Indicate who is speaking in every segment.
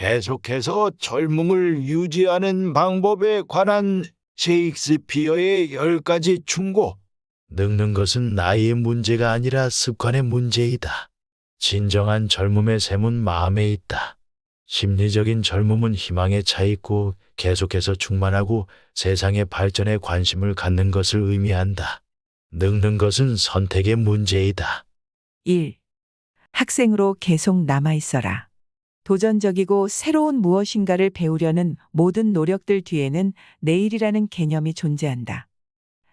Speaker 1: 계속해서 젊음을 유지하는 방법에 관한 셰익스피어의 10가지 충고. 늙는 것은 나이의 문제가 아니라 습관의 문제이다. 진정한 젊음의 샘은 마음에 있다. 심리적인 젊음은 희망에 차 있고 계속해서 충만하고 세상의 발전에 관심을 갖는 것을 의미한다. 늙는 것은 선택의 문제이다.
Speaker 2: 1. 학생으로 계속 남아 있어라. 도전적이고 새로운 무엇인가를 배우려는 모든 노력들 뒤에는 내일이라는 개념이 존재한다.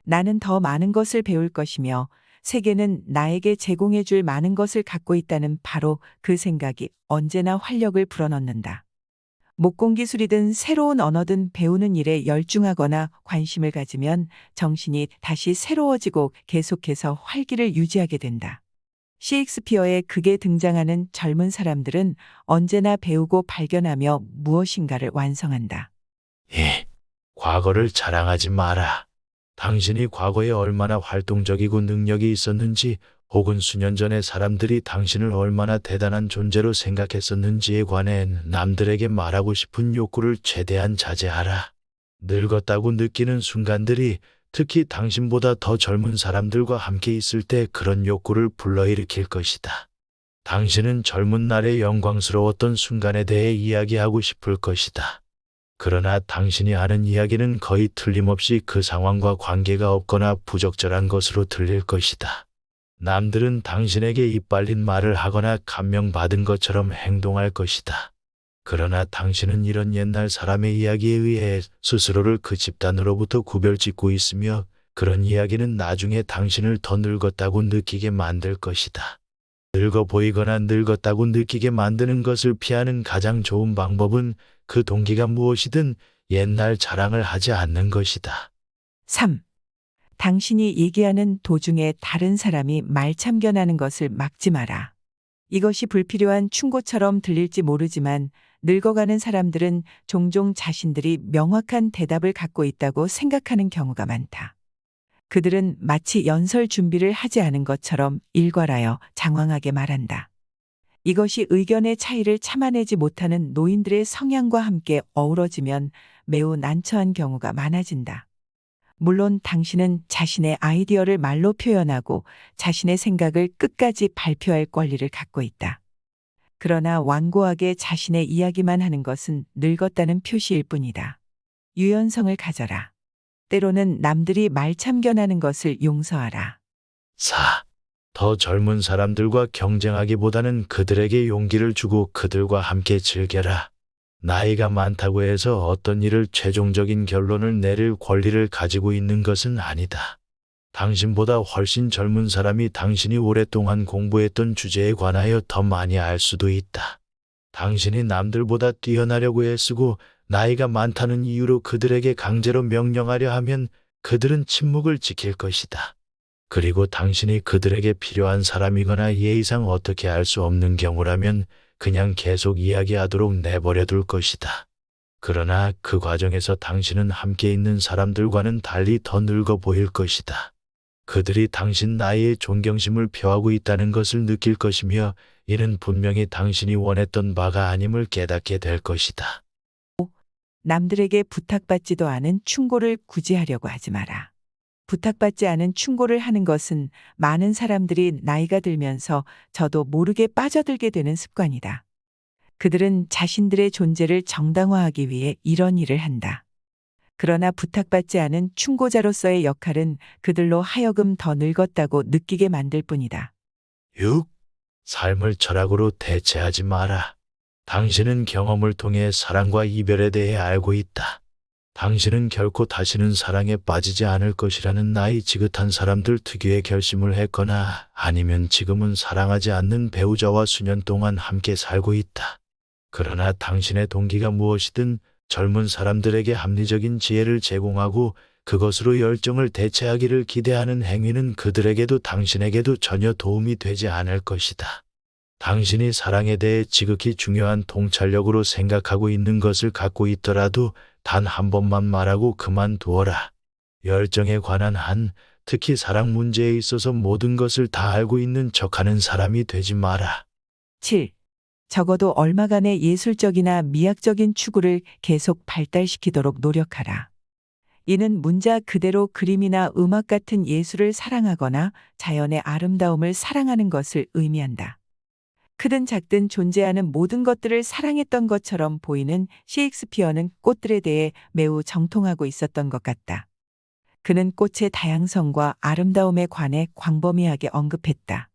Speaker 2: 나는 더 많은 것을 배울 것이며 세계는 나에게 제공해 줄 많은 것을 갖고 있다는 바로 그 생각이 언제나 활력을 불어넣는다. 목공기술이든 새로운 언어든 배우는 일에 열중하거나 관심을 가지면 정신이 다시 새로워지고 계속해서 활기를 유지하게 된다. 셰익스피어의 극에 등장하는 젊은 사람들은 언제나 배우고 발견하며 무엇인가를 완성한다.
Speaker 1: 과거를 자랑하지 마라. 당신이 과거에 얼마나 활동적이고 능력이 있었는지, 혹은 수년 전에 사람들이 당신을 얼마나 대단한 존재로 생각했었는지에 관해 남들에게 말하고 싶은 욕구를 최대한 자제하라. 늙었다고 느끼는 순간들이 특히 당신보다 더 젊은 사람들과 함께 있을 때 그런 욕구를 불러일으킬 것이다. 당신은 젊은 날의 영광스러웠던 순간에 대해 이야기하고 싶을 것이다. 그러나 당신이 하는 이야기는 거의 틀림없이 그 상황과 관계가 없거나 부적절한 것으로 들릴 것이다. 남들은 당신에게 이빨린 말을 하거나 감명받은 것처럼 행동할 것이다. 그러나 당신은 이런 옛날 사람의 이야기에 의해 스스로를 그 집단으로부터 구별짓고 있으며, 그런 이야기는 나중에 당신을 더 늙었다고 느끼게 만들 것이다. 늙어 보이거나 늙었다고 느끼게 만드는 것을 피하는 가장 좋은 방법은 그 동기가 무엇이든 옛날 자랑을 하지 않는 것이다.
Speaker 2: 3. 당신이 얘기하는 도중에 다른 사람이 말 참견하는 것을 막지 마라. 이것이 불필요한 충고처럼 들릴지 모르지만 늙어가는 사람들은 종종 자신들이 명확한 대답을 갖고 있다고 생각하는 경우가 많다. 그들은 마치 연설 준비를 하지 않은 것처럼 일괄하여 장황하게 말한다. 이것이 의견의 차이를 참아내지 못하는 노인들의 성향과 함께 어우러지면 매우 난처한 경우가 많아진다. 물론 당신은 자신의 아이디어를 말로 표현하고 자신의 생각을 끝까지 발표할 권리를 갖고 있다. 그러나 완고하게 자신의 이야기만 하는 것은 늙었다는 표시일 뿐이다. 유연성을 가져라. 때로는 남들이 말 참견하는 것을 용서하라.
Speaker 1: 4. 더 젊은 사람들과 경쟁하기보다는 그들에게 용기를 주고 그들과 함께 즐겨라. 나이가 많다고 해서 어떤 일을 최종적인 결론을 내릴 권리를 가지고 있는 것은 아니다. 당신보다 훨씬 젊은 사람이 당신이 오랫동안 공부했던 주제에 관하여 더 많이 알 수도 있다. 당신이 남들보다 뛰어나려고 애쓰고 나이가 많다는 이유로 그들에게 강제로 명령하려 하면 그들은 침묵을 지킬 것이다. 그리고 당신이 그들에게 필요한 사람이거나 예의상 어떻게 알 수 없는 경우라면 그냥 계속 이야기하도록 내버려 둘 것이다. 그러나 그 과정에서 당신은 함께 있는 사람들과는 달리 더 늙어 보일 것이다. 그들이 당신 나이에 존경심을 표하고 있다는 것을 느낄 것이며, 이는 분명히 당신이 원했던 바가 아님을 깨닫게 될 것이다.
Speaker 2: 남들에게 부탁받지도 않은 충고를 굳이 하려고 하지 마라. 부탁받지 않은 충고를 하는 것은 많은 사람들이 나이가 들면서 저도 모르게 빠져들게 되는 습관이다. 그들은 자신들의 존재를 정당화하기 위해 이런 일을 한다. 그러나 부탁받지 않은 충고자로서의 역할은 그들로 하여금 더 늙었다고 느끼게 만들 뿐이다.
Speaker 1: 6. 삶을 철학으로 대체하지 마라. 당신은 경험을 통해 사랑과 이별에 대해 알고 있다. 당신은 결코 다시는 사랑에 빠지지 않을 것이라는 나이 지긋한 사람들 특유의 결심을 했거나 아니면 지금은 사랑하지 않는 배우자와 수년 동안 함께 살고 있다. 그러나 당신의 동기가 무엇이든 젊은 사람들에게 합리적인 지혜를 제공하고 그것으로 열정을 대체하기를 기대하는 행위는 그들에게도 당신에게도 전혀 도움이 되지 않을 것이다. 당신이 사랑에 대해 지극히 중요한 통찰력으로 생각하고 있는 것을 갖고 있더라도 단 한 번만 말하고 그만두어라. 열정에 관한 한, 특히 사랑 문제에 있어서 모든 것을 다 알고 있는 척하는 사람이 되지 마라.
Speaker 2: 7. 적어도 얼마간의 예술적이나 미학적인 추구를 계속 발달시키도록 노력하라. 이는 문자 그대로 그림이나 음악 같은 예술을 사랑하거나 자연의 아름다움을 사랑하는 것을 의미한다. 크든 작든 존재하는 모든 것들을 사랑했던 것처럼 보이는 셰익스피어는 꽃들에 대해 매우 정통하고 있었던 것 같다. 그는 꽃의 다양성과 아름다움에 관해 광범위하게 언급했다.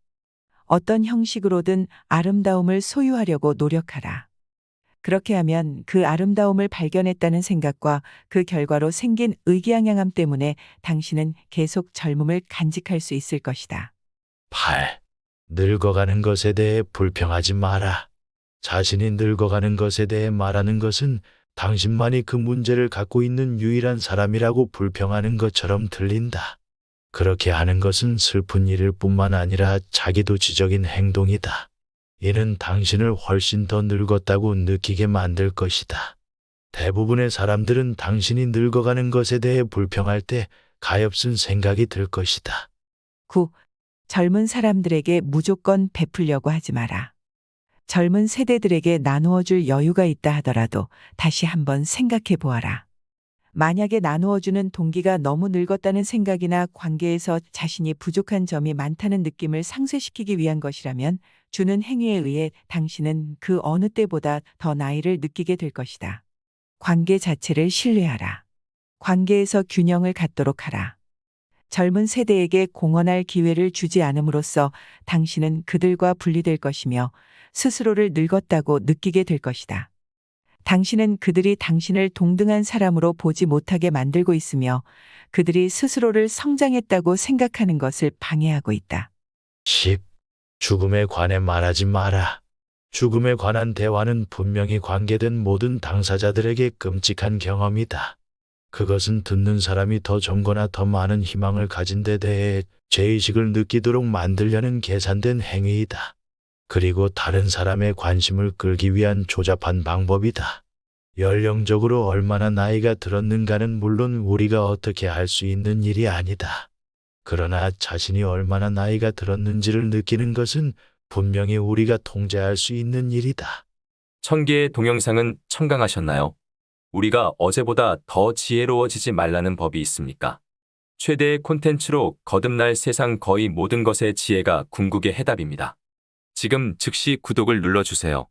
Speaker 2: 어떤 형식으로든 아름다움을 소유하려고 노력하라. 그렇게 하면 그 아름다움을 발견했다는 생각과 그 결과로 생긴 의기양양함 때문에 당신은 계속 젊음을 간직할 수 있을 것이다.
Speaker 1: 8. 늙어가는 것에 대해 불평하지 마라. 자신이 늙어가는 것에 대해 말하는 것은 당신만이 그 문제를 갖고 있는 유일한 사람이라고 불평하는 것처럼 들린다. 그렇게 하는 것은 슬픈 일일 뿐만 아니라 자기도취적인 행동이다. 이는 당신을 훨씬 더 늙었다고 느끼게 만들 것이다. 대부분의 사람들은 당신이 늙어가는 것에 대해 불평할 때 가엾은 생각이 들 것이다.
Speaker 2: 9. 젊은 사람들에게 무조건 베풀려고 하지 마라. 젊은 세대들에게 나누어 줄 여유가 있다 하더라도 다시 한번 생각해 보아라. 만약에 나누어 주는 동기가 너무 늙었다는 생각이나 관계에서 자신이 부족한 점이 많다는 느낌을 상쇄시키기 위한 것이라면 주는 행위에 의해 당신은 그 어느 때보다 더 나이를 느끼게 될 것이다. 관계 자체를 신뢰하라. 관계에서 균형을 갖도록 하라. 젊은 세대에게 공헌할 기회를 주지 않음으로써 당신은 그들과 분리될 것이며 스스로를 늙었다고 느끼게 될 것이다. 당신은 그들이 당신을 동등한 사람으로 보지 못하게 만들고 있으며 그들이 스스로를 성장했다고 생각하는 것을 방해하고 있다.
Speaker 1: 10. 죽음에 관해 말하지 마라. 죽음에 관한 대화는 분명히 관계된 모든 당사자들에게 끔찍한 경험이다. 그것은 듣는 사람이 더 정거나 더 많은 희망을 가진 데 대해 죄의식을 느끼도록 만들려는 계산된 행위이다. 그리고 다른 사람의 관심을 끌기 위한 조잡한 방법이다. 연령적으로 얼마나 나이가 들었는가는 물론 우리가 어떻게 알 수 있는 일이 아니다. 그러나 자신이 얼마나 나이가 들었는지를 느끼는 것은 분명히 우리가 통제할 수 있는 일이다.
Speaker 3: 1000개의 동영상은 청강하셨나요? 우리가 어제보다 더 지혜로워지지 말라는 법이 있습니까? 최대의 콘텐츠로 거듭날 세상 거의 모든 것의 지혜가 궁극의 해답입니다. 지금 즉시 구독을 눌러주세요.